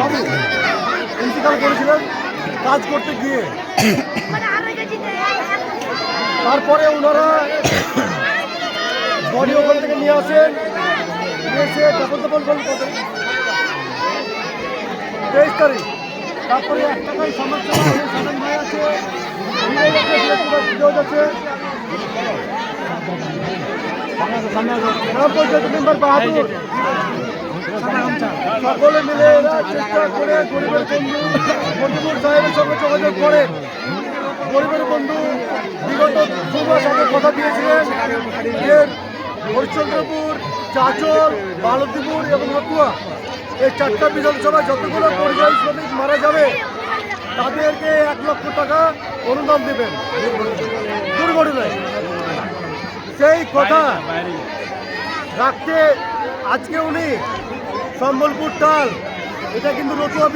বাবু ইন্তিকাল করেছিলেন কাজ করতে গিয়ে। তারপরে ওনারা বডি ওখান থেকে নিয়ে আসেন, নিয়ে এসে তখন 23 তারিখ। তারপরে এক টাকায় সমাজসেবা সাধারণ ভাই আছে, আছে গ্রাম পঞ্চায়েত মেম্বার বাহাদুর, সকলে মিলে এরা চেষ্টা করে গরিবের বন্ধু মন্দিপুর সাহেবের সঙ্গে যোগাযোগ করে। গরিবের বন্ধু বিগত 2 মাস আগে কথা দিয়েছিলেন যে হরিশ্চন্দ্রপুর, চাঁচল, বালতিপুর এবং রতুয়া এই 4টা বিধানসভায় যতগুলো পরিযায়ী শ্রমিক মারা যাবে তাদেরকে 1 লক্ষ টাকা অনুদান দেবেন দুর্ঘটনায়। সেই কথা রাখতে আজকে উনি সম্বলপুর টাল, এটা কিন্তু রতুয়া